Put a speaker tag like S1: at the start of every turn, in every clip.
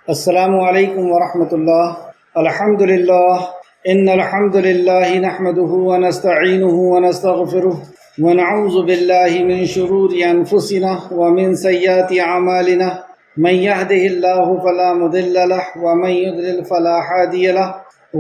S1: السلام علیکم ورحمۃ اللہ۔ الحمد للہ ان الحمد للہ نحمده ونستعینه ونستغفره ونعوذ باللہ من شرور انفسنا ومن سیئات اعمالنا من يهده الله فلا مضل له ومن يضلل فلا هادي له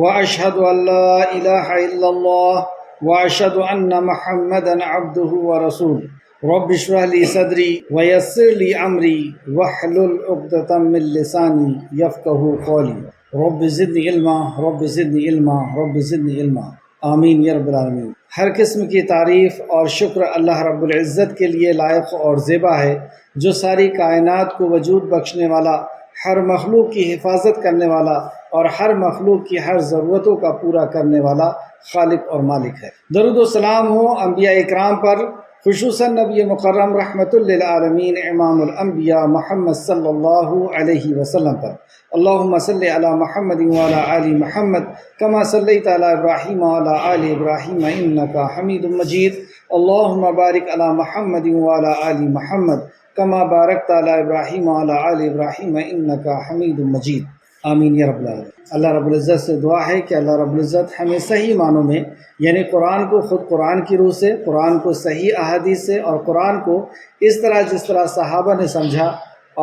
S1: واشهد ان لا اله الا الله واشهد ان محمدا عبده ورسوله۔ رب اشرح لي صدري ويسر لي امري واحلل عقدة من لساني يفقهوا قولي رب زدني علما رب زدني علما رب زدني علما آمین یا رب العالمین۔ ہر قسم کی تعریف اور شکر اللہ رب العزت کے لیے لائق اور زیبا ہے، جو ساری کائنات کو وجود بخشنے والا، ہر مخلوق کی حفاظت کرنے والا اور ہر مخلوق کی ہر ضرورتوں کا پورا کرنے والا خالق اور مالک ہے۔ درود و سلام ہو انبیاء اکرام پر، خصوصاً نبی مکرم رحمۃ للعالمین امام الانبیاء محمد صلی اللہ علیہ وسلم پر۔ اللہم صلی علی محمد وعلی آل محمد کما صلیت علی ابراہیم وعلی آل ابراہیم انکا حمید مجید۔ اللہم بارک علی محمد وعلی آل محمد کما بارکت علی ابراہیم وعلی آل ابراہیم انکا حمید مجید۔ آمین یا رب العالمین۔ اللہ رب العزت سے دعا ہے کہ اللہ رب العزت ہمیں صحیح معنوں میں، یعنی قرآن کو خود قرآن کی روح سے، قرآن کو صحیح احادیث سے، اور قرآن کو اس طرح جس طرح صحابہ نے سمجھا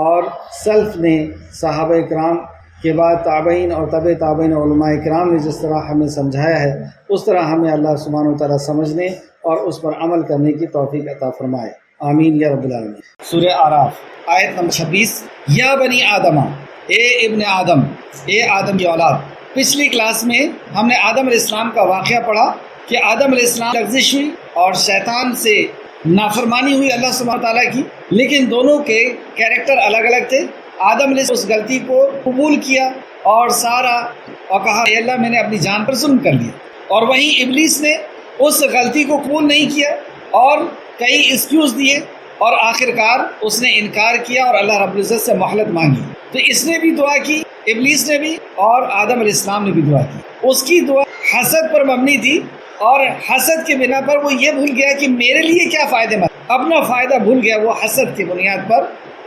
S1: اور سلف نے، صحابہ کرام کے بعد تابعین اور تبع تابعین علماء کرام نے جس طرح ہمیں سمجھایا ہے، اس طرح ہمیں اللہ سبحانہ و تعالیٰ سمجھنے اور اس پر عمل کرنے کی توفیق عطا فرمائے۔ آمین یا رب العالمین۔ سورہ اعراف آیت نمبر 26۔ یا بنی آدم، اے ابن آدم، اے آدم کی اولاد۔ پچھلی کلاس میں ہم نے آدم علیہ السلام کا واقعہ پڑھا کہ آدم علیہ السلام لغزش ہوئی اور شیطان سے نافرمانی ہوئی اللہ سبحانہ تعالیٰ کی، لیکن دونوں کے کیریکٹر الگ الگ تھے۔ آدم علیہ السلام اس غلطی کو قبول کیا اور کہا اے اللہ میں نے اپنی جان پر ظلم کر لیا، اور وہیں ابلیس نے اس غلطی کو قبول نہیں کیا اور کئی ایکسکیوز دیے، اور آخرکار اس نے انکار کیا اور اللہ رب العزت سے مہلت مانگی۔ تو اس نے بھی دعا کی، ابلیس نے بھی، اور آدم علیہ السلام نے بھی دعا کی۔ اس کی دعا حسد پر مبنی تھی، اور حسد کے بنا پر وہ یہ بھول گیا کہ میرے لیے کیا فائدہ مند، اپنا فائدہ بھول گیا وہ حسد کی بنیاد پر،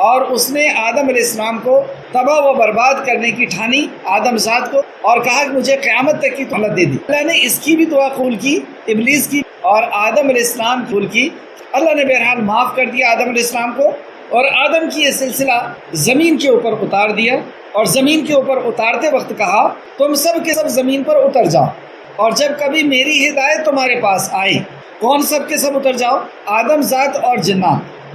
S1: اور اس نے آدم علیہ السلام کو تباہ و برباد کرنے کی ٹھانی، آدم ذات کو، اور کہا کہ مجھے قیامت تک کی مہلت دے دی۔ اللہ نے اس کی بھی دعا قبول کی، ابلیس کی اور آدم علیہ السلام قبول کی۔ اللہ نے بہرحال معاف کر دیا آدم علیہ السلام کو، اور آدم کی یہ سلسلہ زمین کے اوپر اتار دیا، اور زمین کے اوپر اتارتے وقت کہا تم سب کے سب زمین پر اتر جاؤ، اور جب کبھی میری ہدایت تمہارے پاس آئے، کون سب کے سب اتر جاؤ؟ آدم ذات اور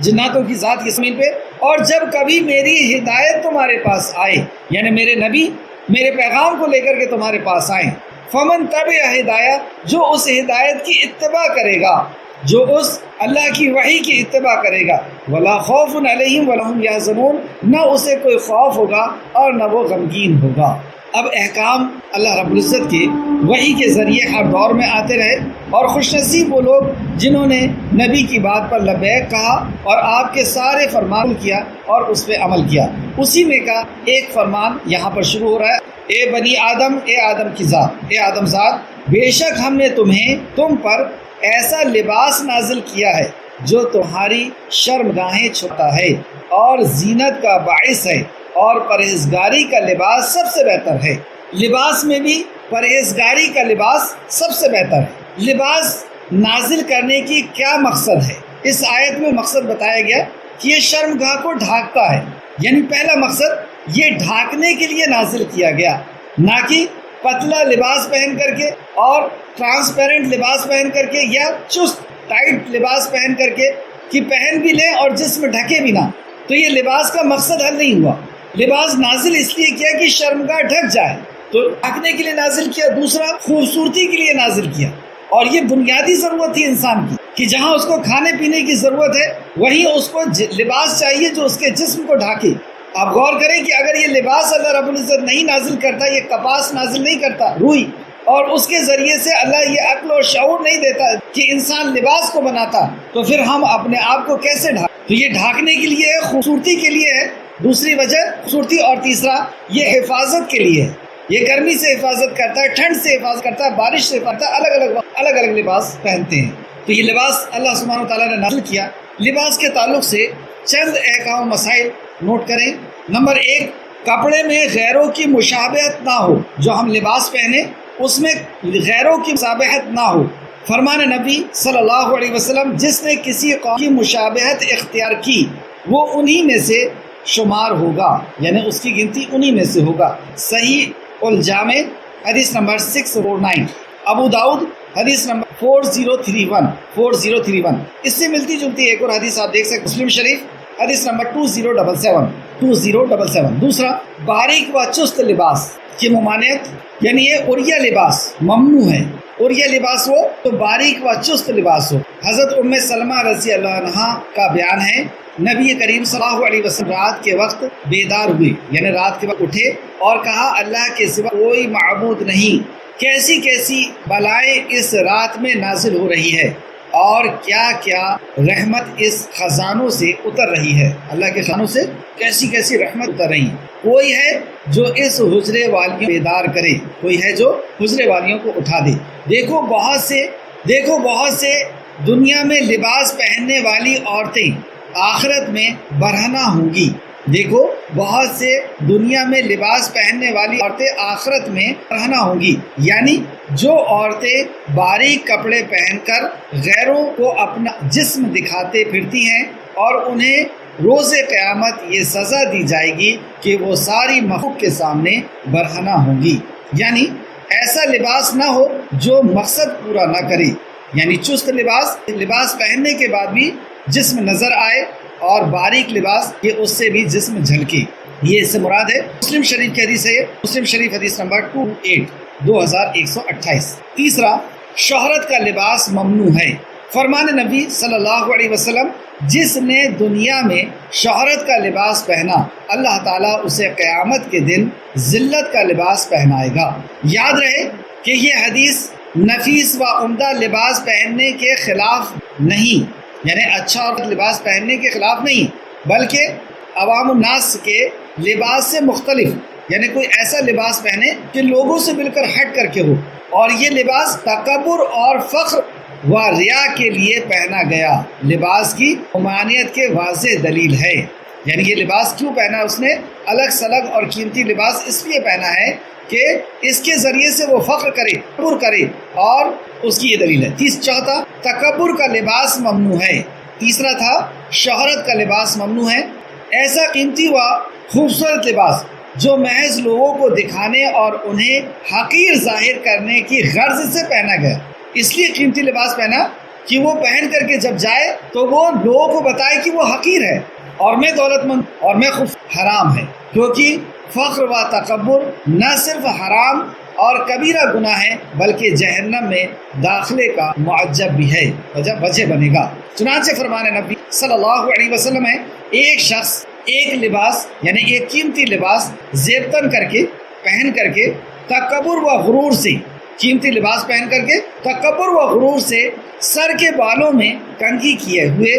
S1: جناتوں کی ذات کی زمین پہ، اور جب کبھی میری ہدایت تمہارے پاس آئے، یعنی میرے نبی میرے پیغام کو لے کر کے تمہارے پاس آئے، فمن تبع ہدایت، جو اس ہدایت کی اتباع کرے گا، جو اس اللہ کی وحی کی اتباع کرے گا، ولا خوف علیہم ولا ہم یحزنون، نہ اسے کوئی خوف ہوگا اور نہ وہ غمگین ہوگا۔ اب احکام اللہ رب العزت کے وحی کے ذریعے ہر دور میں آتے رہے، اور خوش نصیب وہ لوگ جنہوں نے نبی کی بات پر لبیک کہا اور آپ کے سارے فرمان کیا اور اس پہ عمل کیا۔ اسی میں کا ایک فرمان یہاں پر شروع ہو رہا ہے، اے بنی آدم، اے آدم کی ذات، اے آدم ذات، بے شک ہم نے تم پر ایسا لباس نازل کیا ہے جو تمہاری شرمگاہیں چھپاتا ہے اور زینت کا باعث ہے، اور پرہیزگاری کا لباس سب سے بہتر ہے۔ لباس میں بھی پرہیزگاری کا لباس سب سے بہتر ہے۔ لباس نازل کرنے کی کیا مقصد ہے؟ اس آیت میں مقصد بتایا گیا کہ یہ شرمگاہ کو ڈھانکتا ہے، یعنی پہلا مقصد یہ ڈھانکنے کے لیے نازل کیا گیا، نہ کہ پتلا لباس پہن کر کے اور ٹرانسپیرنٹ لباس پہن کر کے، یا چست ٹائٹ لباس پہن کر کے کہ پہن بھی لیں اور جسم ڈھکے بھی نہ، تو یہ لباس کا مقصد حل نہیں ہوا۔ لباس نازل اس لیے کیا کہ شرمگاہ ڈھک جائے، تو ڈھکنے کے لیے نازل کیا، دوسرا خوبصورتی کے لیے نازل کیا، اور یہ بنیادی ضرورت تھی انسان کی کہ جہاں اس کو کھانے پینے کی ضرورت ہے وہیں اس کو لباس چاہیے جو اس کے جسم کو ڈھاکے۔ آپ غور کریں کہ اگر یہ لباس اللہ رب العزت نہیں نازل کرتا، یہ کپاس نازل نہیں کرتا، روئی، اور اس کے ذریعے سے اللہ یہ عقل و شعور نہیں دیتا کہ انسان لباس کو بناتا، تو پھر ہم اپنے آپ کو کیسے تو یہ ڈھانکنے کے لیے ہے، خوبصورتی کے لیے ہے، دوسری وجہ خوبصورتی، اور تیسرا یہ حفاظت کے لیے ہے، یہ گرمی سے حفاظت کرتا ہے، ٹھنڈ سے حفاظت کرتا ہے، بارش سے حفاظت کرتا ہے، الگ الگ لباس پہنتے ہیں۔ تو یہ لباس اللہ سبحانہ و تعالیٰ نے نازل کیا۔ لباس کے تعلق سے چند احکام و مسائل نوٹ کریں۔ نمبر 1، کپڑے میں غیروں کی مشابہت نہ ہو، جو ہم لباس پہنے اس میں غیروں کی مشابہت نہ ہو۔ فرمان نبی صلی اللہ علیہ وسلم، جس نے کسی قوم کی مشابہت اختیار کی وہ انہی میں سے شمار ہوگا، یعنی اس کی گنتی انہی میں سے ہوگا۔ صحیح الجامع حدیث نمبر 649، ابو داؤد حدیث نمبر 4031۔ اس سے ملتی جلتی ایک اور حدیث آپ دیکھ سکتے، مسلم شریف حدیث نمبر 2077۔ دوسرا، باریک و چست لباس کی ممانعت، یعنی یہ عریہ لباس ممنوع ہے۔ عریہ لباس ہو تو باریک و چست لباس ہو۔ حضرت ام سلمہ رضی اللہ عنہا کا بیان ہے، نبی کریم صلی اللہ علیہ وسلم رات کے وقت بیدار ہوئے، یعنی رات کے وقت اٹھے اور کہا اللہ کے سوا کوئی معبود نہیں، کیسی کیسی بلائیں اس رات میں نازل ہو رہی ہے اور کیا کیا رحمت اس خزانوں سے اتر رہی ہے، اللہ کے خزانوں سے کیسی کیسی رحمت اتر رہی ہے۔ کوئی ہے جو اس حجرے والیوں کو بیدار کرے، کوئی ہے جو حجرے والیوں کو اٹھا دے۔ دیکھو بہت سے دنیا میں لباس پہننے والی عورتیں آخرت میں برہنہ ہوں گی۔ دیکھو بہت سے دنیا میں لباس پہننے والی عورتیں آخرت میں برہنہ ہوں گی، یعنی جو عورتیں باریک کپڑے پہن کر غیروں کو اپنا جسم دکھاتے پھرتی ہیں اور انہیں روز قیامت یہ سزا دی جائے گی کہ وہ ساری مخلوق کے سامنے برہنہ ہوں گی۔ یعنی ایسا لباس نہ ہو جو مقصد پورا نہ کرے، یعنی چست لباس پہننے کے بعد بھی جسم نظر آئے اور باریک لباس یہ اس سے بھی جسم جھلکے، یہ اس سے مراد ہے۔ مسلم شریف کی حدیث ہے، مسلم شریف حدیث نمبر 2128۔ تیسرا، شہرت کا لباس ممنوع ہے۔ فرمان نبی صلی اللہ علیہ وسلم، جس نے دنیا میں شہرت کا لباس پہنا اللہ تعالیٰ اسے قیامت کے دن ذلت کا لباس پہنائے گا۔ یاد رہے کہ یہ حدیث نفیس و عمدہ لباس پہننے کے خلاف نہیں، یعنی اچھا اور لباس پہننے کے خلاف نہیں، بلکہ عوام الناس کے لباس سے مختلف، یعنی کوئی ایسا لباس پہنے کہ لوگوں سے مل کر ہٹ کر کے ہو، اور یہ لباس تکبر اور فخر و ریا کے لیے پہنا گیا۔ لباس کی ممانعت کے واضح دلیل ہے، یعنی یہ لباس کیوں پہنا اس نے، الگ سلگ اور قیمتی لباس اس لیے پہنا ہے کہ اس کے ذریعے سے وہ فخر کرے، تکبر کرے، اور اس کی یہ دلیل ہے۔ چوتھا، تکبر کا لباس ممنوع ہے۔ تیسرا تھا شہرت کا لباس ممنوع ہے، ایسا قیمتی و خوبصورت لباس جو محض لوگوں کو دکھانے اور انہیں حقیر ظاہر کرنے کی غرض سے پہنا گیا۔ اس لیے قیمتی لباس پہنا کہ وہ پہن کر کے جب جائے تو وہ لوگوں کو بتائے کہ وہ حقیر ہے اور میں دولت مند اور میں حرام ہے، کیونکہ فخر و تکبر نہ صرف حرام اور کبیرہ گناہ ہے بلکہ جہنم میں داخلے کا معجب بھی ہے، وجہ بنے گا۔ چنانچہ فرمان نبی صلی اللہ علیہ وسلم ہے، ایک شخص ایک لباس یعنی ایک قیمتی لباس زیبتن کر کے پہن کر کے تکبر و غرور سے، قیمتی لباس پہن کر کے تکبر و غرور سے سر کے بالوں میں کنگھی کیے ہوئے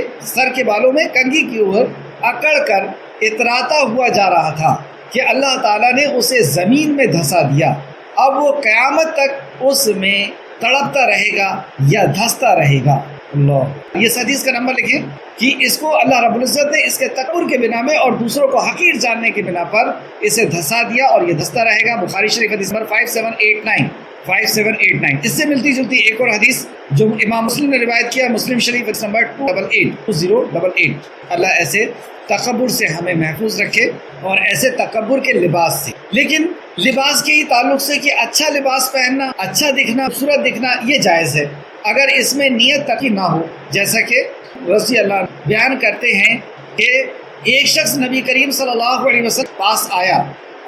S1: اکڑ کر اتراتا ہوا جا رہا تھا کہ اللہ تعالیٰ نے اسے زمین میں دھسا دیا، اب وہ قیامت تک اس میں تڑپتا رہے گا یا دھستا رہے گا۔ اللہ، یہ حدیث کا نمبر لکھیں کہ اس کو اللہ رب العزت نے اس کے تکبر کے بنا میں اور دوسروں کو حقیر جاننے کے بنا پر اسے دھسا دیا اور یہ دھستا رہے گا۔ بخاری شریف حدیث نمبر 5789۔ اس سے ملتی جلتی ایک اور حدیث جو امام مسلم نے روایت کیا، مسلم شریف حدیث نمبر 2088۔ اللہ ایسے تکبر سے ہمیں محفوظ رکھے اور ایسے تکبر کے لباس سے۔ لیکن لباس کے ہی تعلق سے کہ اچھا لباس پہننا، اچھا دکھنا، خوبصورت دکھنا یہ جائز ہے اگر اس میں نیت تقی نہ ہو، جیسا کہ رضی اللہ عنہ بیان کرتے ہیں کہ ایک شخص نبی کریم صلی اللہ علیہ وسلم پاس آیا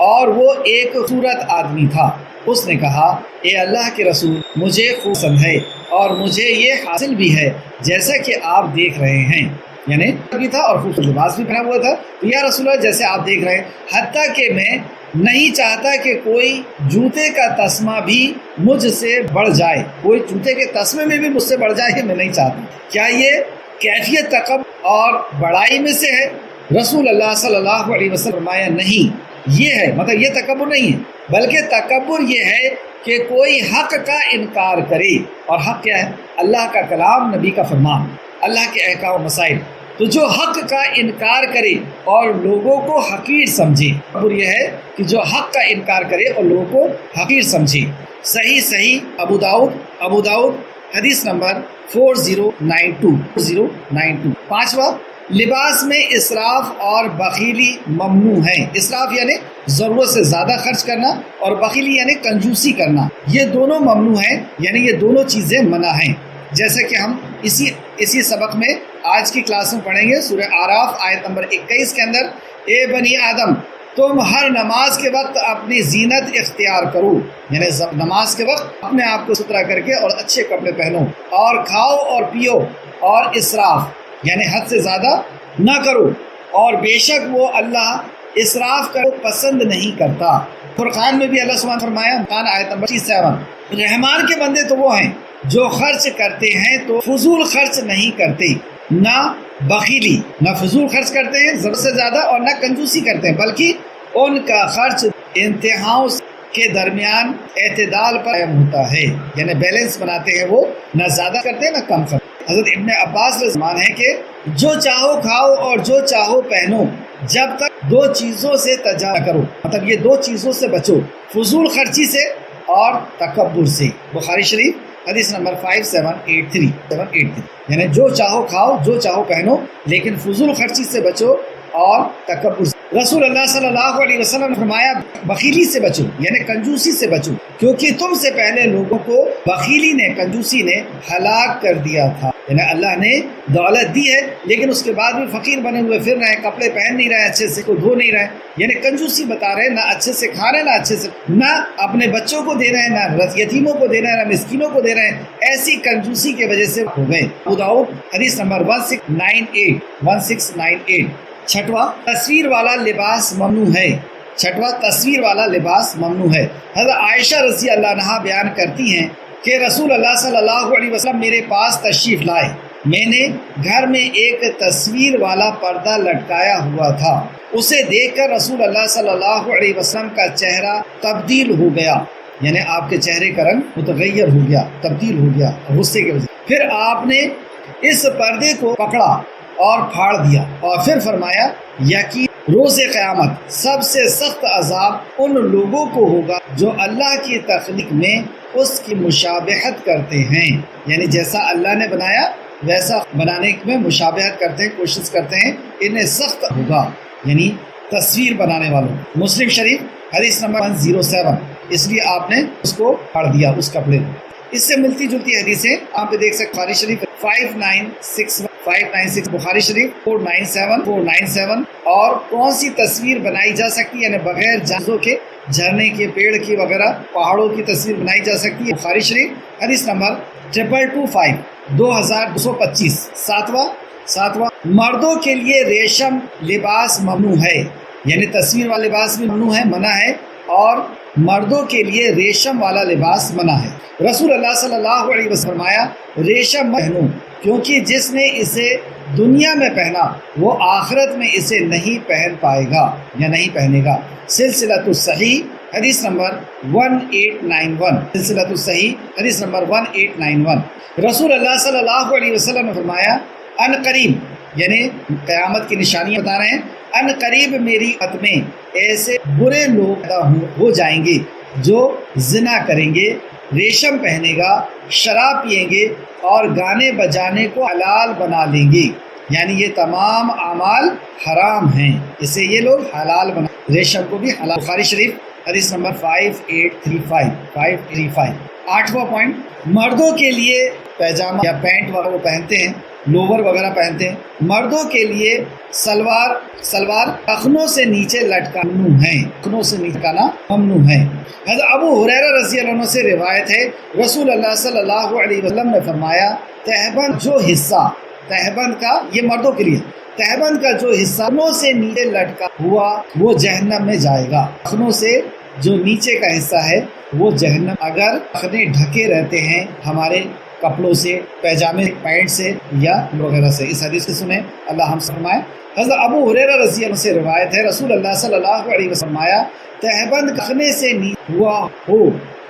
S1: اور وہ ایک خوبصورت آدمی تھا۔ اس نے کہا، اے اللہ کے رسول، مجھے خوبصورت ہے اور مجھے یہ حاصل بھی ہے جیسا کہ آپ دیکھ رہے ہیں، یعنی بھی تھا اور خوبصورت لباس بھی پہنا ہوا تھا، تو یا رسول اللہ جیسے آپ دیکھ رہے ہیں، حتیٰ کہ میں نہیں چاہتا کہ کوئی جوتے کا تسمہ بھی مجھ سے بڑھ جائے، کوئی جوتے کے تسمے میں بھی مجھ سے بڑھ جائے، میں نہیں چاہتا۔ کیا یہ کیفیت تکبر اور بڑائی میں سے ہے؟ رسول اللہ صلی اللہ علیہ وسلم فرمایا، نہیں، یہ ہے، مطلب یہ تکبر نہیں ہے، بلکہ تکبر یہ ہے کہ کوئی حق کا انکار کرے، اور حق کیا ہے؟ اللہ کا کلام، نبی کا فرمان، اللہ کے احکام و مسائل، تو جو حق کا انکار کرے اور لوگوں کو حقیر سمجھے، اور یہ ہے کہ جو حق کا انکار کرے اور لوگوں کو حقیر سمجھے۔ صحیح ابو داؤد حدیث نمبر 4092۔ پانچواں، لباس میں اسراف اور بخیلی ممنوع ہے۔ اسراف یعنی ضرورت سے زیادہ خرچ کرنا، اور بخیلی یعنی کنجوسی کرنا، یہ دونوں ممنوع ہیں، یعنی یہ دونوں چیزیں منع ہیں۔ جیسے کہ ہم اسی سبق میں آج کی کلاس میں پڑھیں گے، سورہ اعراف آیت نمبر 21 کے اندر، اے بنی آدم تم ہر نماز کے وقت اپنی زینت اختیار کرو، یعنی نماز کے وقت اپنے آپ کو ستھرا کر کے اور اچھے کپڑے پہنو، اور کھاؤ اور پیو، اور اسراف یعنی حد سے زیادہ نہ کرو، اور بے شک وہ اللہ اسراف کو پسند نہیں کرتا۔ فرقان میں بھی اللہ سبحانہ فرمایا، فرقان آیت نمبر 7، رحمان کے بندے تو وہ ہیں جو خرچ کرتے ہیں تو فضول خرچ نہیں کرتے، نہ بخیلی، نہ فضول خرچ کرتے ہیں ضرورت سے زیادہ، اور نہ کنجوسی کرتے ہیں، بلکہ ان کا خرچ انتہاؤں کے درمیان اعتدال پر قائم ہوتا ہے، یعنی بیلنس بناتے ہیں، وہ نہ زیادہ کرتے ہیں نہ کم کرتے۔ حضرت ابن عباس کا فرمان ہے کہ جو چاہو کھاؤ اور جو چاہو پہنو، جب تک دو چیزوں سے تجارت کرو، مطلب یہ دو چیزوں سے بچو، فضول خرچی سے اور تکبر سے۔ بخاری شریف حدیث نمبر 5783، یعنی جو چاہو کھاؤ، جو چاہو پہنو، لیکن فضول خرچی سے بچو اور تکبر سے۔ رسول اللہ صلی اللہ علیہ وسلم نے فرمایا بخیلی سے بچو، یعنی کنجوسی سے بچو، کیونکہ تم سے پہلے لوگوں کو بخیلی نے، کنجوسی نے ہلاک کر دیا تھا۔ یعنی اللہ نے دولت دی ہے لیکن اس کے بعد بھی فقیر بنے ہوئے پھر رہے ہیں، کپڑے پہن نہیں رہے، اچھے سے کو دھو نہیں رہے، یعنی کنجوسی بتا رہے ہیں، نہ اچھے سے کھا رہے ہیں، نہ اچھے سے، نہ اپنے بچوں کو دے رہے ہیں، نہ یتیموں کو دے رہے ہیں، نہ مسکینوں کو دے رہے ہیں۔ ایسی کنجوسی کی وجہ سے ہو گئے۔ ابو داؤد حدیث نمبر 1698۔ چھٹواں، تصویر والا لباس ممنوع ہے۔ تصویر والا لباس ممنوع ہے۔ حضرت عائشہ رضی اللہ عنہا بیان کرتی ہیں کہ رسول اللہ صلی اللہ علیہ وسلم میرے پاس تشریف لائے، میں نے گھر میں ایک تصویر والا پردہ لٹکایا ہوا تھا، اسے دیکھ کر رسول اللہ صلی اللہ علیہ وسلم کا چہرہ تبدیل ہو گیا، یعنی آپ کے چہرے کا رنگ متغیر ہو گیا، تبدیل ہو گیا غصے کی وجہ سے۔ پھر آپ نے اس پردے کو پکڑا اور پھاڑ دیا، اور پھر فرمایا یقین روز قیامت سب سے سخت عذاب ان لوگوں کو ہوگا جو اللہ کی تخلیق میں اس کی مشابہت کرتے ہیں، یعنی جیسا اللہ نے بنایا ویسا بنانے میں مشابہت کرتے ہیں، کوشش کرتے ہیں، انہیں سخت ہوگا، یعنی تصویر بنانے والوں۔ مسلم شریف حدیث نمبر 107، اس لیے آپ نے اس کو پھاڑ دیا، اس کپڑے کو۔ اس سے ملتی جلتی حدیثیں آپ دیکھ سکتے، بخاری شریف 596، بخاری شریف 497۔ اور کون سی تصویر بنائی جا سکتی ہے، یعنی بغیر جانوروں کے، جھرنے کے، پیڑ کی وغیرہ، پہاڑوں کی تصویر بنائی جا سکتی ہے، بخاری شریف حدیث نمبر 2225۔ ساتواں، مردوں کے لیے ریشم لباس ممنوع ہے، یعنی تصویر والا لباس بھی ممنوع ہے، منع ہے، اور مردوں کے لیے ریشم والا لباس منع ہے۔ رسول اللہ صلی اللہ علیہ وسلم فرمایا ریشم پہنو، کیونکہ جس نے اسے دنیا میں پہنا وہ آخرت میں اسے نہیں پہن پائے گا یا نہیں پہنے گا۔ سلسلۃ الصحیح حدیث نمبر 1891۔ رسول اللہ صلی اللہ علیہ وسلم نے فرمایا ان قریب، یعنی قیامت کی نشانیاں بتا رہے ہیں، ان قریب میری امت میں ایسے برے لوگ پیدا ہو جائیں گے جو زنا کریں گے، ریشم پہنے گا، شراب پیئیں گے، اور گانے بجانے کو حلال بنا لیں گے، یعنی یہ تمام اعمال حرام ہیں، اسے یہ لوگ حلال بنا، ریشم کو بھی حلال۔ بخاری شریف حدیث نمبر 5835۔ آٹھواں پوائنٹ، مردوں کے لیے پیجامہ یا پینٹ وغیرہ وہ پہنتے ہیں، لوور وغیرہ پہنتے ہیں، مردوں کے لیے سلوار ٹخنوں سے نیچے لٹکانا ممنوع ہے، ٹخنوں سے نیچے لٹکانا ممنوع ہے۔ حضرت ابو ہریرہ رضی اللہ عنہ سے روایت ہے، رسول اللہ صلی اللہ علیہ وسلم نے فرمایا تہبند جو حصہ، تہبند کا یہ مردوں کے لیے، تہبند کا جو حصہ ٹخنوں سے نیچے لٹکا ہوا وہ جہنم میں جائے گا، ٹخنوں سے جو نیچے کا حصہ ہے وہ جہنم۔ اگر ٹخنے ڈھکے رہتے ہیں ہمارے کپڑوں سے، پیجامے، پینٹ سے یا وغیرہ سے، اس حدیث کو سنیں، اللہ ہم سے فرمائے۔ حضرت ابو ہریرہ رضی اللہ عنہ سے روایت ہے، رسول اللہ صلی اللہ علیہ وسلم فرمایا تہبند ٹخنے سے نیچے ہوا ہو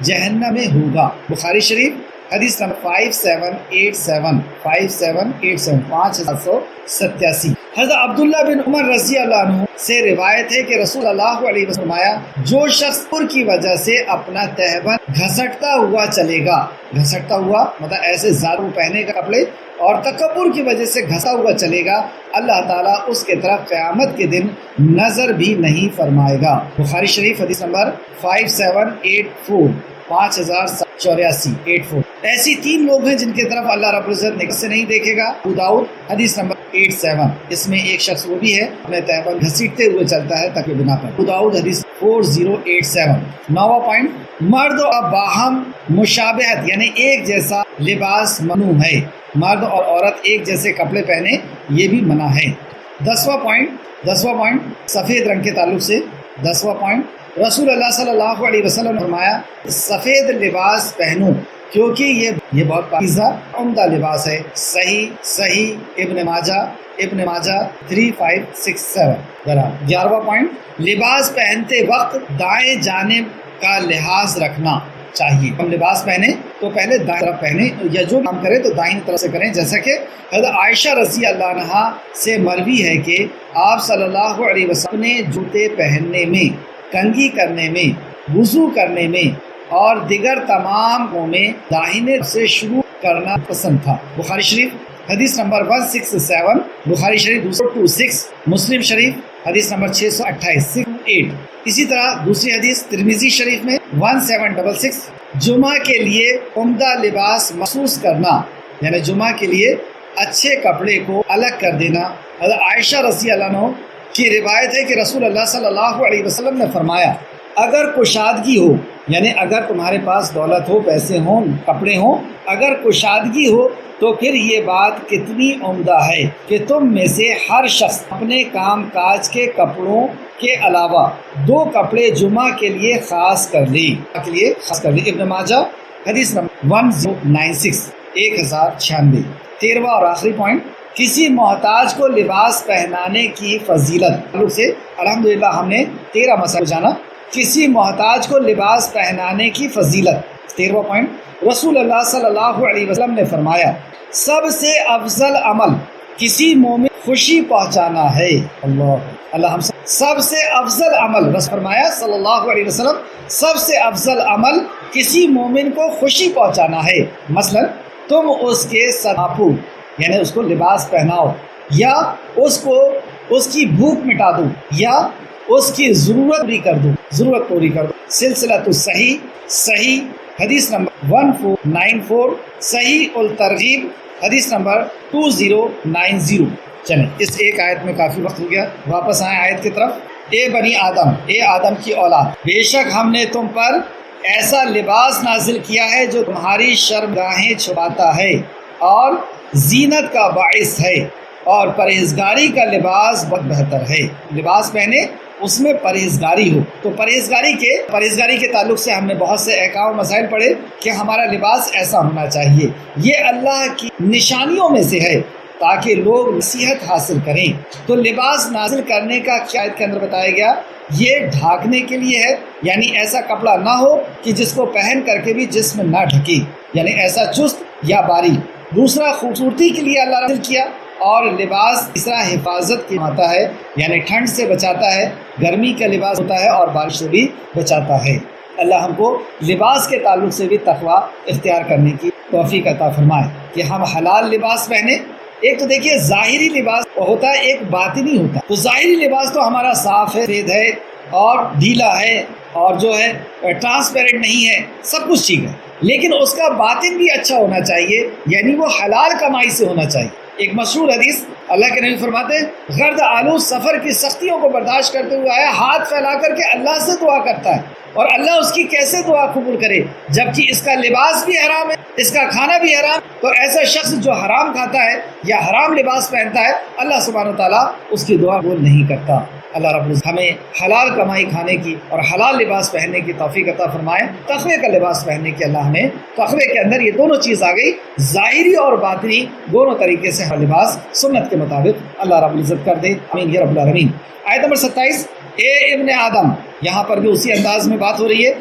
S1: جہنم میں ہوگا، بخاری شریف حدیث نمبر 5787 5787 حضرت عبداللہ بن عمر رضی اللہ عنہ سے روایت ہے کہ رسول اللہ علیہ وسلم فرمایا جو شخص پر کی وجہ سے اپنا تہبند گھسٹتا ہوا چلے گا، گھسٹتا ہوا مطلب ایسے زارو پہنے کا کپڑے، اور تکبر کی وجہ سے گھسا ہوا چلے گا، اللہ تعالیٰ اس کے طرف قیامت کے دن نظر بھی نہیں فرمائے گا۔ بخاری شریف حدیث نمبر 5784 5084 ایسی 3 لوگ ہیں جن کی طرف اللہ رب العزت نگاہ سے نہیں دیکھے گا۔ ابو داؤد حدیث نمبر 87، اس میں ایک شخص وہ بھی ہے اپنے تہبند گھسیٹتے ہوئے چلتا ہے تاکہ بنا پر۔ ابو داؤد حدیث 4087۔ 9واں پوائنٹ، مرد اور باہم مشابہت یعنی ایک جیسا لباس ممنوع ہے، مرد اور عورت ایک جیسے کپڑے پہنے یہ بھی منع ہے۔ 10واں پوائنٹ سفید رنگ کے تعلق سے 10واں پوائنٹ، رسول اللہ صلی اللہ علیہ وسلم نے فرمایا سفید لباس پہنو کیونکہ یہ بہت پاکیزہ عمدہ لباس ہے۔ صحیح ابن ماجہ 3567۔ 11واں پوائنٹ، لباس پہنتے وقت دائیں جانب کا لحاظ رکھنا چاہیے۔ ہم لباس پہنے تو پہلے دائیں طرف پہنے، یا جو کام کریں تو دائیں طرف سے کریں، جیسا کہ حضرت عائشہ رضی اللہ عنہا سے مروی ہے کہ آپ صلی اللہ علیہ وسلم نے جوتے پہننے میں، کنگھی کرنے میں، وضو کرنے میں اور دیگر تمام میں داہنے سے شروع کرنا پسند تھا۔ بخاری شریف حدیث نمبر 167، بخاری شریف 226، مسلم شریف حدیث نمبر 628 اسی طرح دوسری حدیث ترمذی شریف میں 1766، جمعہ کے لیے عمدہ لباس مخصوص کرنا یعنی جمعہ کے لیے اچھے کپڑے کو الگ کر دینا۔ حضرت عائشہ رضی اللہ عنہ کی روایت ہے کہ رسول اللہ صلی اللہ علیہ وسلم نے فرمایا اگر کشادگی ہو یعنی اگر تمہارے پاس دولت ہو، پیسے ہوں، کپڑے ہوں، اگر کشادگی ہو تو پھر یہ بات کتنی عمدہ ہے کہ تم میں سے ہر شخص اپنے کام کاج کے کپڑوں کے علاوہ 2 کپڑے جمعہ کے لیے خاص کر لے۔ ابن ماجہ حدیث نمبر 1096 1096۔ 13واں اور آخری پوائنٹ، کسی محتاج کو لباس پہنانے کی فضیلت سے الحمدللہ ہم نے 13 مسائل جانا۔ کسی محتاج کو لباس پہنانے کی فضیلت۔ 13واں پوائنٹ، رسول اللہ صلی اللہ علیہ وسلم نے فرمایا سب سے افضل عمل کسی مومن خوشی پہنچانا ہے۔ اللہ ہم سب سے افضل عمل، رسول فرمایا صلی اللہ علیہ وسلم سب سے افضل عمل کسی مومن کو خوشی پہنچانا ہے۔ مثلا تم اس کے صداپو یعنی اس کو لباس پہناؤ، یا اس کی بھوک مٹا دو، یا اس کی ضرورت پوری کر دو۔ سلسلۃ صحیح حدیث نمبر 1494، صحیح الترغیب حدیث نمبر 2090۔ چلیں اس ایک آیت میں کافی وقت ہو گیا، واپس آئیں آیت کی طرف۔ اے بنی آدم، اے آدم کی اولاد، بے شک ہم نے تم پر ایسا لباس نازل کیا ہے جو تمہاری شرمگاہیں چھپاتا ہے اور زینت کا باعث ہے، اور پرہیزگاری کا لباس بہت بہتر ہے۔ لباس پہنے اس میں پرہیزگاری ہو، تو پرہیزگاری کے تعلق سے ہم نے بہت سے احکام و مسائل پڑھے کہ ہمارا لباس ایسا ہونا چاہیے۔ یہ اللہ کی نشانیوں میں سے ہے تاکہ لوگ نصیحت حاصل کریں۔ تو لباس نازل کرنے کا کیا آیت کے اندر بتایا گیا؟ یہ ڈھانکنے کے لیے ہے، یعنی ایسا کپڑا نہ ہو کہ جس کو پہن کر کے بھی جسم نہ ڈھکے، یعنی ایسا چست یا باریک۔ دوسرا خوبصورتی کے لیے اللہ نازل کیا، اور لباس تیسرا حفاظت کی آتا ہے، یعنی ٹھنڈ سے بچاتا ہے، گرمی کا لباس ہوتا ہے اور بارش سے بھی بچاتا ہے۔ اللہ ہم کو لباس کے تعلق سے بھی تقویٰ اختیار کرنے کی توفیق عطا فرمائے کہ ہم حلال لباس پہنے۔ ایک تو دیکھیے ظاہری لباس ہوتا ہے، ایک باطنی ہوتا ہے۔ تو ظاہری لباس تو ہمارا صاف ہے، سفید ہے اور ڈھیلا ہے اور جو ہے ٹرانسپیرنٹ نہیں ہے، سب کچھ ٹھیک ہے، لیکن اس کا باطن بھی اچھا ہونا چاہیے، یعنی وہ حلال کمائی سے ہونا چاہیے۔ ایک مشہور حدیث اللہ کے نبی فرماتے ہیں غرض آلو سفر کی سختیوں کو برداشت کرتے ہوئے آیا، ہاتھ پھیلا کر کے اللہ سے دعا کرتا ہے، اور اللہ اس کی کیسے دعا قبول کرے جبکہ اس کا لباس بھی حرام ہے، اس کا کھانا بھی حرام۔ تو ایسا شخص جو حرام کھاتا ہے یا حرام لباس پہنتا ہے، اللہ سبحانہ و تعالیٰ اس کی دعا قبول نہیں کرتا۔ اللہ رب العزت ہمیں حلال کمائی کھانے کی اور حلال لباس پہننے کی توفیق عطا فرمائے۔ تقوی کا لباس پہننے کی اللہ ہمیں، تقوی کے اندر یہ دونوں چیز آ گئی، ظاہری اور باطنی دونوں طریقے سے ہر لباس سنت کے مطابق اللہ رب العزت کر دے، آمین یا رب العالمین۔ آیت نمبر 27، اے ابن آدم، یہاں پر بھی اسی انداز میں بات ہو رہی ہے۔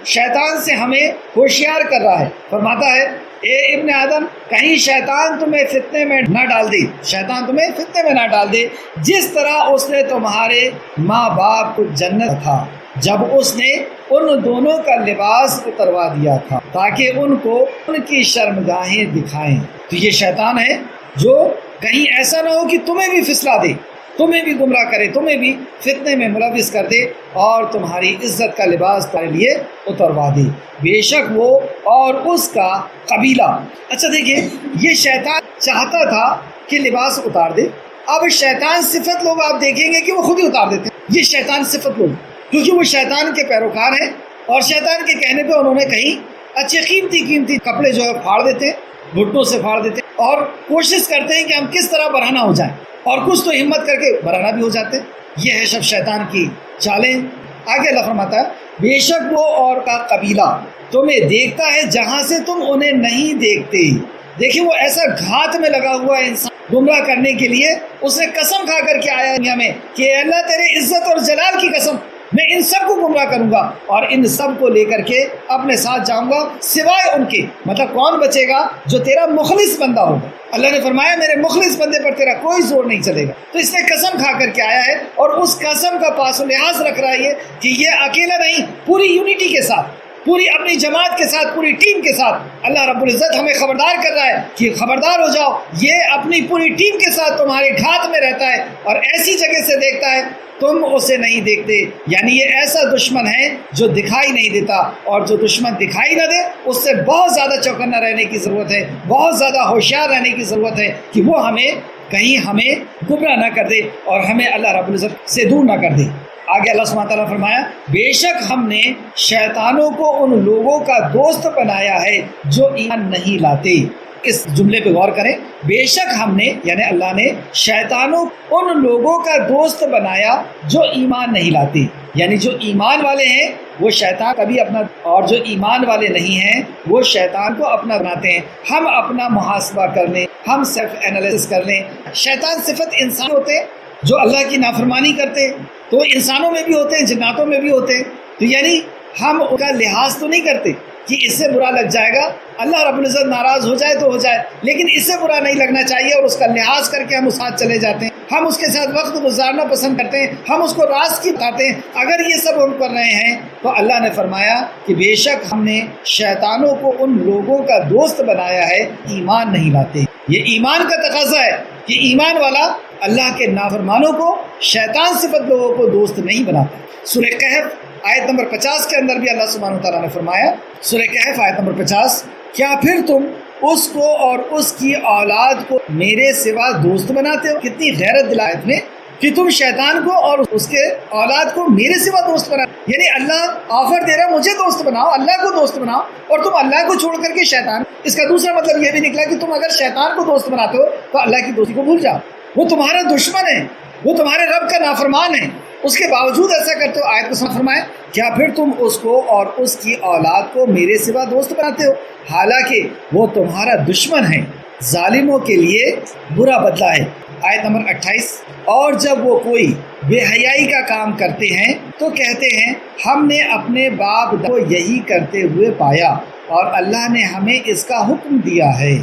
S1: شیطان سے ہمیں ہوشیار کر رہا ہے، فرماتا ہے اے ابن آدم کہیں شیطان تمہیں فتنے میں نہ ڈال دے، شیطان تمہیں فتنے میں نہ ڈال دے جس طرح اس نے تمہارے ماں باپ کو جنت تھا جب اس نے ان دونوں کا لباس اتروا دیا تھا تاکہ ان کو ان کی شرمگاہیں دکھائیں۔ تو یہ شیطان ہے جو کہیں ایسا نہ ہو کہ تمہیں بھی پھسلا دے، تمہیں بھی گمراہ کرے، تمہیں بھی فتنے میں ملوث کر دے اور تمہاری عزت کا لباس تمہارے لیے اتروا دے، بے شک وہ اور اس کا قبیلہ۔ اچھا دیکھیں، یہ شیطان چاہتا تھا کہ لباس اتار دے۔ اب شیطان صفت لوگ آپ دیکھیں گے کہ وہ خود ہی اتار دیتے ہیں، یہ شیطان صفت لوگ، کیونکہ وہ شیطان کے پیروکار ہیں اور شیطان کے کہنے پہ انہوں نے کہیں اچھے قیمتی کپڑے جو ہے پھاڑ دیتے ہیں، گھٹنوں سے پھاڑ دیتے ہیں اور کوشش کرتے ہیں کہ ہم کس طرح برہنہ ہو جائیں، اور کچھ تو ہمت کر کے برہنہ بھی ہو جاتے ہیں۔ یہ ہے سب شیطان کی چالیں۔ آگے اللہ فرماتا ہے بے شک وہ اور کا قبیلہ تمہیں دیکھتا ہے جہاں سے تم انہیں نہیں دیکھتے۔ دیکھیں وہ ایسا گھات میں لگا ہوا انسان گمراہ کرنے کے لیے، اس نے قسم کھا کر کے آیا دنیا میں کہ اللہ تیرے عزت اور جلال کی قسم، میں ان سب کو گمراہ کروں گا اور ان سب کو لے کر کے اپنے ساتھ جاؤں گا سوائے ان کے۔ مطلب کون بچے گا؟ جو تیرا مخلص بندہ ہوگا۔ اللہ نے فرمایا میرے مخلص بندے پر تیرا کوئی زور نہیں چلے گا۔ تو اس نے قسم کھا کر کے آیا ہے اور اس قسم کا پاس و لحاظ رکھ رہا ہے کہ یہ اکیلا نہیں، پوری یونٹی کے ساتھ، پوری اپنی جماعت کے ساتھ، پوری ٹیم کے ساتھ اللہ رب العزت ہمیں خبردار کر رہا ہے کہ خبردار ہو جاؤ، یہ اپنی پوری ٹیم کے ساتھ تمہارے گھات میں رہتا ہے اور ایسی جگہ سے دیکھتا ہے تم اسے نہیں دیکھتے۔ یعنی یہ ایسا دشمن ہے جو دکھائی نہیں دیتا، اور جو دشمن دکھائی نہ دے اس سے بہت زیادہ چوکنا رہنے کی ضرورت ہے، بہت زیادہ ہوشیار رہنے کی ضرورت ہے کہ وہ ہمیں گمراہ نہ کر دے اور ہمیں اللہ رب العزت سے دور نہ کر دے۔ آگے اللہ سبحانہ تعالیٰ فرمایا بے شک ہم نے شیطانوں کو ان لوگوں کا دوست بنایا ہے جو ایمان نہیں لاتے۔ اس جملے پہ غور کریں، بے شک ہم نے یعنی اللہ نے شیطانوں ان لوگوں کا دوست بنایا جو ایمان نہیں لاتے، یعنی جو ایمان والے ہیں وہ شیطان کبھی اپنا، اور جو ایمان والے نہیں ہیں وہ شیطان کو اپنا بناتے ہیں۔ ہم اپنا محاسبہ کر لیں، ہم سیلف انالیسس کر لیں۔ شیطان صفت انسان ہوتے ہیں جو اللہ کی نافرمانی کرتے ہیں، تو انسانوں میں بھی ہوتے ہیں، جناتوں میں بھی ہوتے ہیں، تو یعنی ہم ان کا لحاظ تو نہیں کرتے کہ اس سے برا لگ جائے گا، اللہ رب العزت ناراض ہو جائے تو ہو جائے، لیکن اس سے برا نہیں لگنا چاہیے اور اس کا لحاظ کر کے ہم اس ساتھ چلے جاتے ہیں، ہم اس کے ساتھ وقت گزارنا پسند کرتے ہیں، ہم اس کو راز کی بتاتے ہیں۔ اگر یہ سب ہم کر رہے ہیں تو اللہ نے فرمایا کہ بے شک ہم نے شیطانوں کو ان لوگوں کا دوست بنایا ہے ایمان نہیں لاتے۔ یہ ایمان کا تقاضا ہے کہ ایمان والا اللہ کے نافرمانوں کو، شیطان صفت لوگوں کو دوست نہیں بناتا۔ سورہ کہف آیت نمبر 50 کے اندر بھی اللہ سبحانہ تعالیٰ نے فرمایا، سورہ کہف آیت نمبر 50، کیا پھر تم اس کو اور اس کی اولاد کو میرے سوا دوست بناتے ہو؟ کتنی غیرت دل آیت میں کہ تم شیطان کو اور اس کے اولاد کو میرے سوا دوست بناؤ، یعنی اللہ آفر دے رہا مجھے دوست بناؤ، اللہ کو دوست بناؤ، اور تم اللہ کو چھوڑ کر کے شیطان۔ اس کا دوسرا مطلب یہ بھی نکلا کہ تم اگر شیطان کو دوست بناتے ہو تو اللہ کی دوستی کو بھول جاؤ، وہ تمہارا دشمن ہے، وہ تمہارے رب کا نافرمان ہے، اس کے باوجود ایسا کرتے ہو۔ آیت کو سمجھ فرمائے، کیا پھر تم اس کو اور اس کی اولاد کو میرے سوا دوست بناتے ہو حالانکہ وہ تمہارا دشمن ہے، ظالموں کے لیے برا بدلہ ہے۔ آیت نمبر 28، اور جب وہ کوئی بے حیائی کا کام کرتے ہیں تو کہتے ہیں ہم نے اپنے باپ کو یہی کرتے ہوئے پایا اور اللہ نے ہمیں اس کا حکم دیا ہے۔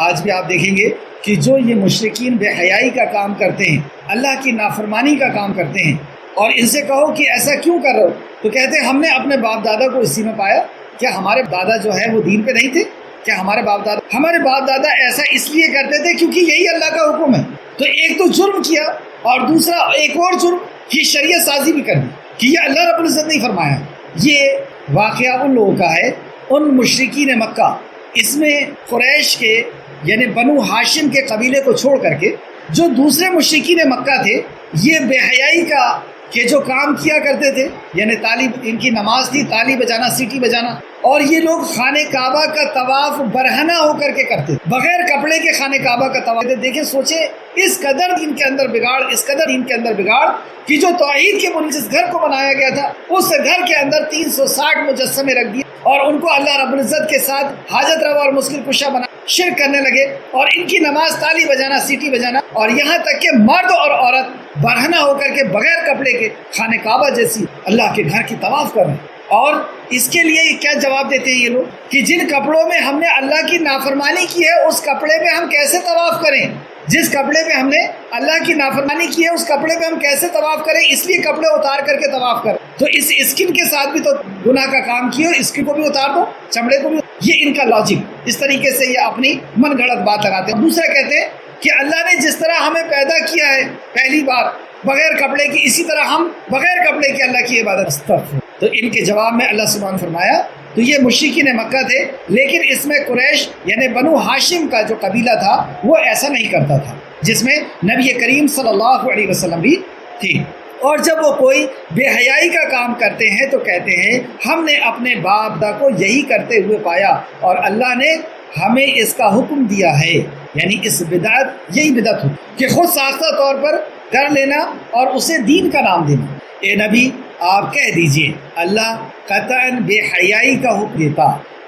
S1: آج بھی آپ دیکھیں گے کہ جو یہ مشرکین بے حیائی کا کام کرتے ہیں، اللہ کی نافرمانی کا کام کرتے ہیں، اور ان سے کہو کہ ایسا کیوں کر رہے ہو تو کہتے ہیں ہم نے اپنے باپ دادا کو اسی میں پایا۔ کیا ہمارے دادا جو ہے وہ دین پہ نہیں تھے؟ کیا ہمارے باپ دادا ایسا اس لیے کرتے تھے کیونکہ یہی اللہ کا حکم ہے؟ تو ایک تو جرم کیا اور دوسرا ایک اور جرم کی شریعت سازی بھی کر دی کہ یہ اللہ رب العزت نہیں فرمایا۔ یہ واقعہ ان لوگوں کا ہے، ان مشرکین مکہ، اس میں قریش کے یعنی بنو ہاشم کے قبیلے کو چھوڑ کر کے جو دوسرے مشرکین مکہ تھے، یہ بے حیائی کا کہ جو کام کیا کرتے تھے، یعنی ان کی نماز تھی تالی بجانا، سیٹی بجانا، اور یہ لوگ خانہ کعبہ کا طواف برہنہ ہو کر کے کرتے، بغیر کپڑے کے خانہ کعبہ کا طواف۔ دیکھیں سوچیں اس قدر ان کے اندر بگاڑ، اس قدر ان کے اندر بگاڑ کہ جو توحید کے بنیاد جس گھر کو بنایا گیا تھا اس گھر کے اندر 360 مجسمے رکھ دیے اور ان کو اللہ رب العزت کے ساتھ حاجت روا اور مشکل کشا بنا، شرک کرنے لگے، اور ان کی نماز تالی بجانا، سیٹی بجانا، اور یہاں تک کہ مرد اور عورت برہنہ ہو کر کے بغیر کپڑے کے خانہ کعبہ جیسی اللہ کے گھر کی طواف کر رہے ہیں۔ اور اس کے لیے کیا جواب دیتے ہیں یہ لوگ کہ جن کپڑوں میں ہم نے اللہ کی نافرمانی کی ہے اس کپڑے پہ ہم کیسے طواف کریں، جس کپڑے پہ ہم نے اللہ کی نافرمانی کی ہے اس کپڑے پہ ہم کیسے طواف کریں، اس لیے کپڑے اتار کر کے طواف کریں۔ تو اس اسکن کے ساتھ بھی تو گناہ کا کام کیے، اسکن کو بھی اتار دو، چمڑے کو بھی۔ یہ ان کا لاجک، اس طریقے سے یہ اپنی من گھڑت بات لگاتے ہیں۔ دوسرا کہتے ہیں کہ اللہ نے جس طرح ہمیں پیدا کیا ہے پہلی بار بغیر کپڑے کی، اسی طرح ہم بغیر کپڑے کے اللہ کی عبادت۔ تو ان کے جواب میں اللہ سبحانہ نے فرمایا تو یہ مشرکین مکہ تھے، لیکن اس میں قریش یعنی بنو ہاشم کا جو قبیلہ تھا وہ ایسا نہیں کرتا تھا، جس میں نبی کریم صلی اللہ علیہ وسلم بھی تھی۔ اور جب وہ کوئی بے حیائی کا کام کرتے ہیں تو کہتے ہیں ہم نے اپنے باپ دادا کو یہی کرتے ہوئے پایا اور اللہ نے ہمیں اس کا حکم دیا ہے، یعنی اس بدعت، یہی بدعت ہو کہ خود ساختہ طور پر کر لینا اور اسے دین کا نام دینا۔ اے نبی آپ کہہ دیجئے اللہ قطعاً بے حیائی کا حکم دیتا،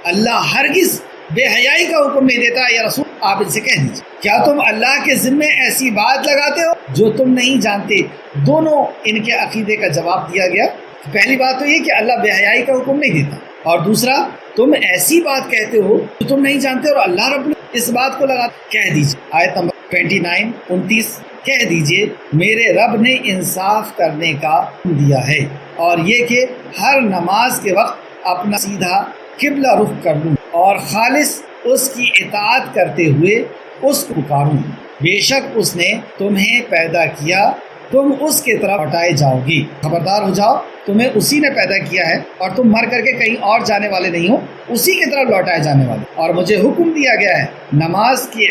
S1: اللہ ہرگز بے حیائی کا حکم نہیں دیتا۔ یا رسول آپ ان سے کہہ دیجئے کیا تم اللہ کے ذمے ایسی بات لگاتے ہو جو تم نہیں جانتے؟ دونوں ان کے عقیدے کا جواب دیا گیا۔ پہلی بات تو یہ کہ اللہ بے حیائی کا حکم نہیں دیتا، اور دوسرا تم ایسی بات کہتے ہو جو تم نہیں جانتے اور اللہ رب نے اس بات کو لگا۔ کہہ دیجئے آیت نمبر 29 کہہ دیجئے میرے رب نے انصاف کرنے کا حکم دیا ہے اور یہ کہ ہر نماز کے وقت اپنا سیدھا قبلہ رخ کر لوں اور خالص اس کی اطاعت کرتے ہوئے اس کو پکاروں۔ بے شک اس نے تمہیں پیدا کیا، تم اس کی طرف لوٹائے جاؤ گی۔ خبردار ہو جاؤ، تمہیں اسی نے پیدا کیا ہے اور تم مر کر کے کہیں اور جانے والے نہیں ہو، اسی کی طرف لوٹائے جانے والے۔ اور مجھے حکم دیا گیا ہے نماز کی،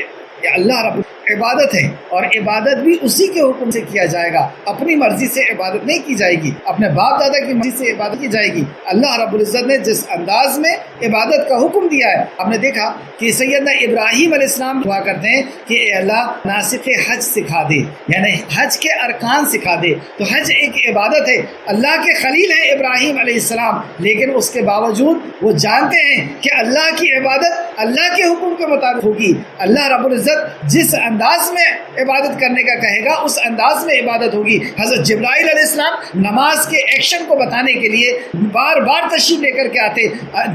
S1: اللہ رب عبادت ہے اور عبادت بھی اسی کے حکم سے کیا جائے گا، اپنی مرضی سے عبادت نہیں کی جائے گی، اپنے باپ دادا کی مرضی سے عبادت کی جائے گی۔ اللہ رب العزت نے جس انداز میں عبادت کا حکم دیا ہے، ہم نے دیکھا کہ سیدنا ابراہیم علیہ السلام دعا کرتے ہیں کہ اے اللہ ناسک حج سکھا دے، یعنی حج کے ارکان سکھا دے۔ تو حج ایک عبادت ہے، اللہ کے خلیل ہیں ابراہیم علیہ السلام، لیکن اس کے باوجود وہ جانتے ہیں کہ اللہ کی عبادت اللہ کے حکم کے مطابق ہوگی۔ اللہ رب العزت جس انداز میں عبادت کرنے کا کہے گا اس انداز میں عبادت ہوگی۔ حضرت جبرائیل علیہ السلام نماز کے ایکشن کو بتانے کے لیے بار بار تشریف لے کر کے آتے،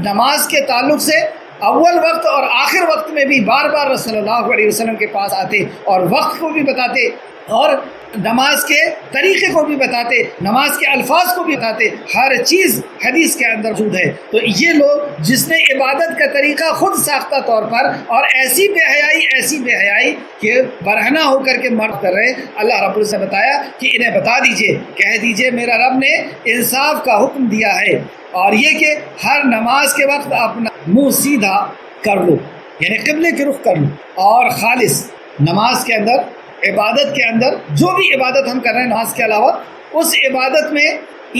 S1: نماز کے تعلق سے اول وقت اور آخر وقت میں بھی بار بار رسول اللہ علیہ وسلم کے پاس آتے اور وقت کو بھی بتاتے اور نماز کے طریقے کو بھی بتاتے، نماز کے الفاظ کو بھی بتاتے، ہر چیز حدیث کے اندر موجود ہے۔ تو یہ لوگ جس نے عبادت کا طریقہ خود ساختہ طور پر اور ایسی بے حیائی کہ برہنہ ہو کر کے مرد کر رہے، اللہ رب العزت نے بتایا کہ انہیں بتا دیجئے، کہہ دیجئے میرا رب نے انصاف کا حکم دیا ہے اور یہ کہ ہر نماز کے وقت اپنا منہ سیدھا کر لو، یعنی قبلے کی رخ کر لو، اور خالص نماز کے اندر، عبادت کے اندر جو بھی عبادت ہم کر رہے ہیں نماز کے علاوہ، اس عبادت میں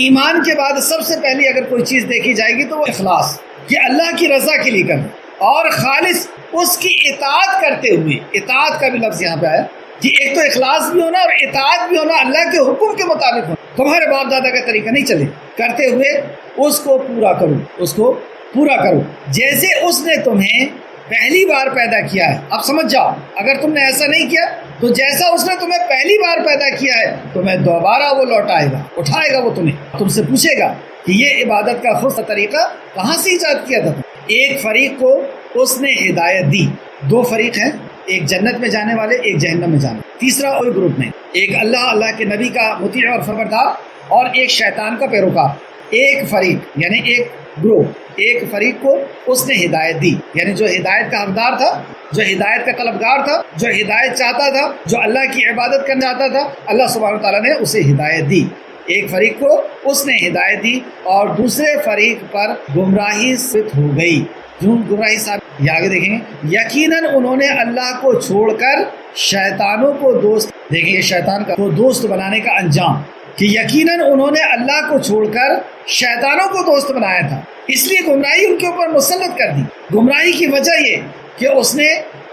S1: ایمان کے بعد سب سے پہلی اگر کوئی چیز دیکھی جائے گی تو وہ اخلاص، کہ اللہ کی رضا کے لیے کرنا اور خالص اس کی اطاعت کرتے ہوئے۔ اطاعت کا بھی لفظ یہاں پہ آیا کہ ایک تو اخلاص بھی ہونا اور اطاعت بھی ہونا، اللہ کے حکم کے مطابق ہونا، تمہارے باپ دادا کا طریقہ نہیں چلے، کرتے ہوئے اس کو پورا کرو، اس کو پورا کرو جیسے اس نے تمہیں پہلی بار پیدا کیا ہے۔ اب سمجھ جاؤ، اگر تم نے ایسا نہیں کیا تو جیسا اس نے تمہیں پہلی بار پیدا کیا ہے تمہیں دوبارہ وہ لوٹائے گا، اٹھائے گا، وہ تم سے پوچھے گا کہ یہ عبادت کا خود طریقہ کہاں سے ایجاد کیا تھا۔ ایک فریق کو اس نے ہدایت دی، دو فریق ہیں، ایک جنت میں جانے والے، ایک جہنم میں جانے، تیسرا کوئی گروپ نہیں، ایک اللہ کے نبی کا مطیع اور فرمانبردار اور ایک شیطان کا پیروکار۔ ایک فریق یعنی ایک گروہ، ایک فریق کو اس نے ہدایت دی، یعنی جو ہدایت کا حقدار تھا، جو ہدایت کا طلبگار تھا، جو ہدایت چاہتا تھا، جو اللہ کی عبادت کرنا چاہتا تھا، اللہ سبحانہ تعالیٰ نے اسے ہدایت دی۔ ایک فریق کو اس نے ہدایت دی اور دوسرے فریق پر گمراہی ثابت ہو گئی۔ کیوں گمراہی ثابت؟ یہ آگے دیکھیں گے۔ یقیناً انہوں نے اللہ کو چھوڑ کر شیطانوں کو دوست، دیکھیں یہ شیطان کا دوست بنانے کا انجام، کہ یقیناً انہوں نے اللہ کو چھوڑ کر شیطانوں کو دوست بنایا تھا، اس لیے گمراہی ان کے اوپر مسلط کر دی۔ گمراہی کی وجہ یہ کہ اس نے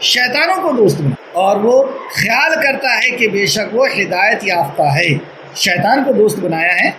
S1: شیطانوں کو دوست بنایا اور وہ خیال کرتا ہے کہ بے شک وہ ہدایت یافتہ ہے، شیطان کو دوست بنایا ہے،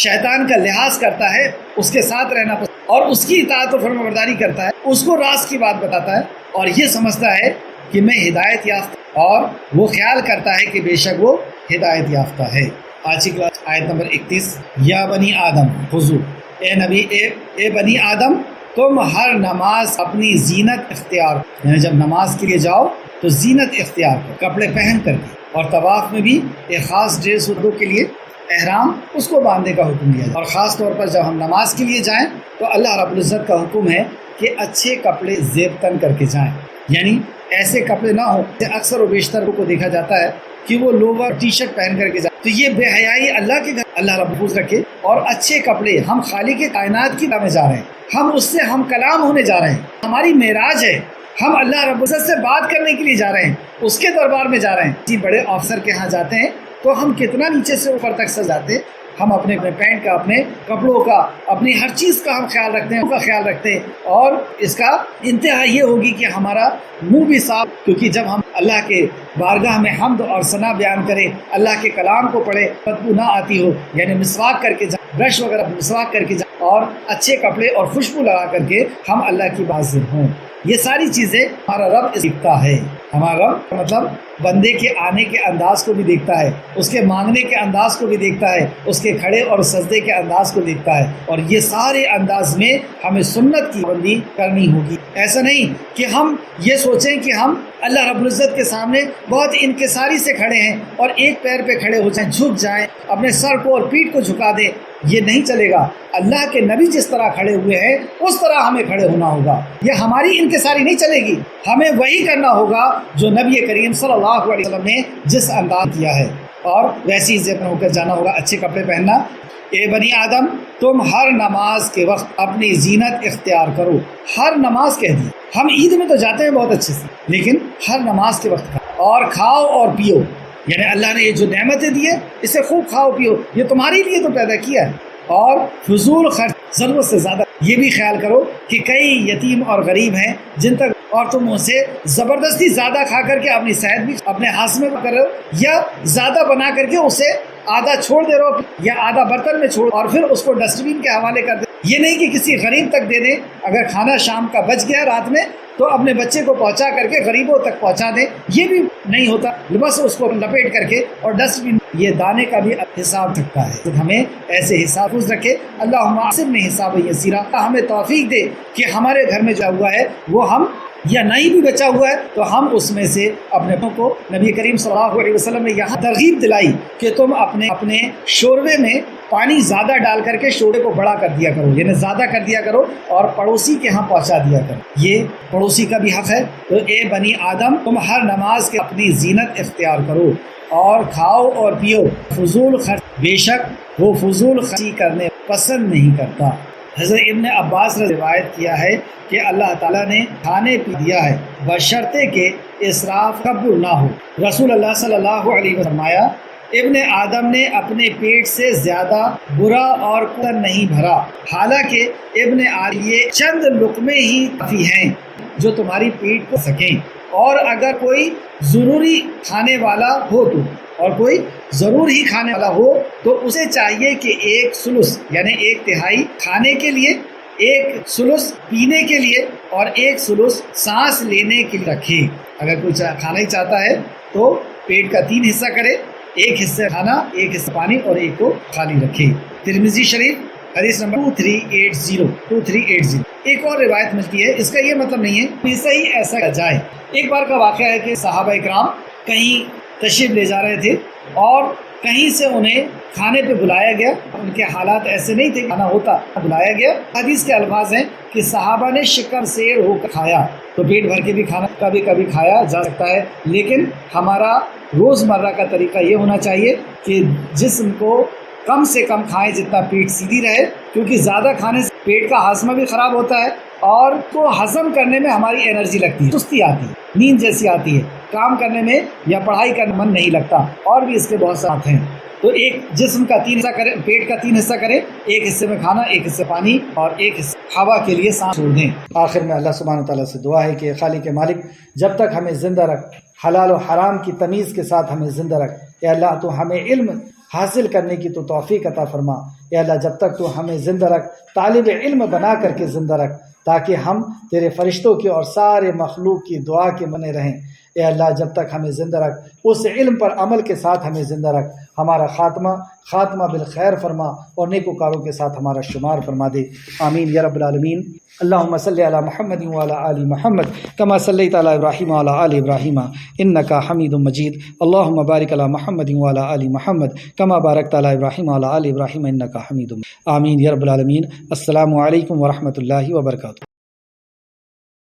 S1: شیطان کا لحاظ کرتا ہے، اس کے ساتھ رہنا پسند اور اس کی اطاعت و فرمانبرداری کرتا ہے، اس کو راز کی بات بتاتا ہے اور یہ سمجھتا ہے کہ میں ہدایت یافتہ، اور وہ خیال کرتا ہے کہ بے شک وہ ہدایت یافتہ ہے۔ آج کی کلاس آیت نمبر 31، یا بنی آدم خذو، اے نبی اے بنی آدم تم ہر نماز اپنی زینت اختیار، یعنی جب نماز کے لیے جاؤ تو زینت اختیار کرو، کپڑے پہن کر کے، اور طواف میں بھی ایک خاص ڈریس اردو کے لیے احرام اس کو باندھنے کا حکم دیا ہے۔ اور خاص طور پر جب ہم نماز کے لیے جائیں تو اللہ رب العزت کا حکم ہے کہ اچھے کپڑے زیب تن کر کے جائیں، یعنی ایسے کپڑے نہ ہوں کہ اکثر و بیشتر کو دیکھا جاتا ہے کہ وہ لوور ٹی شرٹ پہن کر کے جائیں، تو یہ بے حیائی اللہ کے گھر اللہ رب محفوظ رکھے۔ اور اچھے کپڑے، ہم خالق کائنات کی راہ میں جا رہے ہیں، ہم اس سے ہم کلام ہونے جا رہے ہیں، ہماری معراج ہے، ہم اللہ رب العزت سے بات کرنے کے لیے جا رہے ہیں، اس کے دربار میں جا رہے ہیں۔ کسی بڑے افسر کے ہاں جاتے ہیں تو ہم کتنا نیچے سے اوپر تک سجاتے، ہم اپنے پینٹ کا، اپنے کپڑوں کا، اپنی ہر چیز کا ہم خیال رکھتے ہیں، ان کا خیال رکھتے ہیں، اور اس کا انتہا یہ ہوگی کہ ہمارا منہ بھی صاف، کیونکہ جب ہم اللہ کے بارگاہ میں حمد اور ثنا بیان کریں، اللہ کے کلام کو پڑھے، بدبو نہ آتی ہو، یعنی مسواک کر کے جائیں، برش وغیرہ مسواک کر کے جائیں، اور اچھے کپڑے اور خوشبو لگا کر کے ہم اللہ کی حاضر ہوں۔ یہ ساری چیزیں ہمارا رب دیکھتا ہے۔ ہمارا رب مطلب بندے کے آنے کے انداز کو بھی دیکھتا ہے، اس کے مانگنے کے انداز کو بھی دیکھتا ہے، اس کے کھڑے اور سجدے کے انداز کو دیکھتا ہے، اور یہ سارے انداز میں ہمیں سنت کی بندی کرنی ہوگی۔ ایسا نہیں کہ ہم یہ سوچیں کہ ہم اللہ رب العزت کے سامنے بہت انکساری سے کھڑے ہیں اور ایک پیر پہ کھڑے ہو جائیں، جھک جائیں، اپنے سر کو اور پیٹھ کو جھکا دیں، یہ نہیں چلے گا۔ اللہ کے نبی جس طرح کھڑے ہوئے ہیں اس طرح ہمیں کھڑے ہونا ہوگا، یہ ہماری انکساری نہیں چلے گی، ہمیں وہی کرنا ہوگا جو نبی کریم صلی اللہ علیہ وسلم نے جس انداز کیا ہے، اور ویسی عزت ہو کر جانا ہوگا، اچھے کپڑے پہننا۔ اے بنی آدم تم ہر نماز کے وقت اپنی زینت اختیار کرو، ہر نماز کہہ دی، ہم عید میں تو جاتے ہیں بہت اچھے سے، لیکن ہر نماز کے وقت اور کھاؤ اور پیو، یعنی اللہ نے یہ جو نعمتیں دی ہیں اسے خوب کھاؤ پیو، یہ تمہارے لیے تو پیدا کیا ہے۔ اور فضول خرچ، ضرورت سے زیادہ، یہ بھی خیال کرو کہ کئی یتیم اور غریب ہیں جن تک، اور تم اسے زبردستی زیادہ کھا کر کے اپنی صحت بھی اپنے ہاتھ میں کر رہے ہو، یا زیادہ بنا کر کے اسے آدھا چھوڑ دے رہے ہو، یا آدھا برتن میں چھوڑ اور پھر اس کو ڈسٹ بین کے حوالے کر دے۔ یہ نہیں کہ کسی غریب تک دے دیں، اگر کھانا شام کا بچ گیا رات میں تو اپنے بچے کو پہنچا کر کے غریبوں تک پہنچا دیں، یہ بھی نہیں ہوتا، بس اس کو لپیٹ کر کے اور ڈسٹ بین، یہ دانے کا بھی حساب رکھتا ہے۔ تو ہمیں ایسے حساب رکھے، اللہم اعصمنی حسابا یسیرا، ہمیں توفیق دے کہ ہمارے گھر میں جو ہوا ہے وہ ہم، یا نہیں بھی بچا ہوا ہے تو ہم اس میں سے اپنے کو، نبی کریم صلی اللہ علیہ وسلم نے یہاں ترغیب دلائی کہ تم اپنے شوربے میں پانی زیادہ ڈال کر کے شوربے کو بڑا کر دیا کرو، یعنی زیادہ کر دیا کرو، اور پڑوسی کے ہاں پہنچا دیا کرو، یہ پڑوسی کا بھی حق ہے۔ تو اے بنی آدم تم ہر نماز کے اپنی زینت اختیار کرو اور کھاؤ اور پیو، فضول خرچ، بے شک وہ فضول خرچی کرنے پسند نہیں کرتا۔ حضرت ابن عباس نے روایت کیا ہے کہ اللہ تعالیٰ نے کھانے پی دیا ہے بشرطے کہ اسراف قبول نہ ہو۔ رسول اللہ صلی اللہ علیہ وسلم فرمایا، ابن آدم نے اپنے پیٹ سے زیادہ برا اور قدر نہیں بھرا، حالانکہ ابن آدم یہ چند لقمے ہی کافی ہیں جو تمہاری پیٹ کو سکیں، اور اگر کوئی ضروری کھانے والا ہو تو، اور کوئی ضرور ہی کھانے والا ہو تو اسے چاہیے کہ 1/3 یعنی 1/3 کھانے کے لیے، 1/3 پینے کے لیے، اور 1/3 سانس لینے کے لیے رکھے۔ اگر کوئی کھانا ہی چاہتا ہے تو پیٹ کا 3 حصہ کرے، 1 حصہ کھانا، 1 حصہ پانی، اور 1 کو خالی رکھے۔ ترمذی شریف حدیث نمبر 2380۔ ایک اور روایت ملتی ہے، اس کا یہ مطلب نہیں ہے کہ صحیح ایسا جائے۔ ایک بار کا واقعہ ہے کہ صحابہ اکرام کہیں تشریف لے جا رہے تھے اور کہیں سے انہیں کھانے پہ بلایا گیا، ان کے حالات ایسے نہیں تھے، کھانا ہوتا، بلایا گیا۔ حدیث کے الفاظ ہیں کہ صحابہ نے شکم سیر ہو کر کھایا، تو پیٹ بھر کے بھی کھانا کبھی کبھی کھایا جا سکتا ہے، لیکن ہمارا روزمرہ کا طریقہ یہ ہونا چاہیے کہ جسم کو کم سے کم کھائیں جتنا پیٹ سیدھی رہے، کیونکہ زیادہ کھانے سے پیٹ کا ہاضمہ بھی خراب ہوتا ہے اور کو ہضم کرنے میں ہماری انرجی لگتی ہے، سستی آتی ہے، نیند جیسی آتی ہے، کام کرنے میں یا پڑھائی کرنے میں من نہیں لگتا، اور بھی اس کے بہت ساتھ ہیں۔ تو ایک جسم کا 3 حصہ کریں، پیٹ کا 3 حصہ کریں، 1 حصے میں کھانا، 1 حصہ پانی، اور 1 حصہ ہوا کے لیے سانس چھوڑ دیں۔ آخر میں اللہ سبحانہ تعالیٰ سے دعا ہے کہ خالق مالک جب تک ہمیں زندہ رکھ، حلال و حرام کی تمیز کے ساتھ ہمیں زندہ رکھ۔ اے اللہ تو ہمیں علم حاصل کرنے کی تو توفیق عطا فرما۔ اے اللہ جب تک تو ہمیں زندہ رکھ، طالب علم بنا کر کے زندہ رکھ، تاکہ ہم تیرے فرشتوں کی اور سارے مخلوق کی دعا کے بنے رہیں۔ اے اللہ جب تک ہمیں زندہ رکھ، اس علم پر عمل کے ساتھ ہمیں زندہ رکھ، ہمارا خاتمہ بالخیر فرما اور نیکوکاروں کے ساتھ ہمارا شمار فرما دے، آمین یا رب العالمین۔ اللہم صلی علی محمد وعلی آل محمد کما صلیت علی ابراہیم وعلی آل ابراہیم انک حمید مجید، اللہم بارک علی محمد وعلی آل محمد کما بارکت علی ابراہیم وعلی آل ابراہیم انک حمید مجید، آمین یا رب العالمین۔ السلام علیکم ورحمۃ اللہ وبرکاتہ۔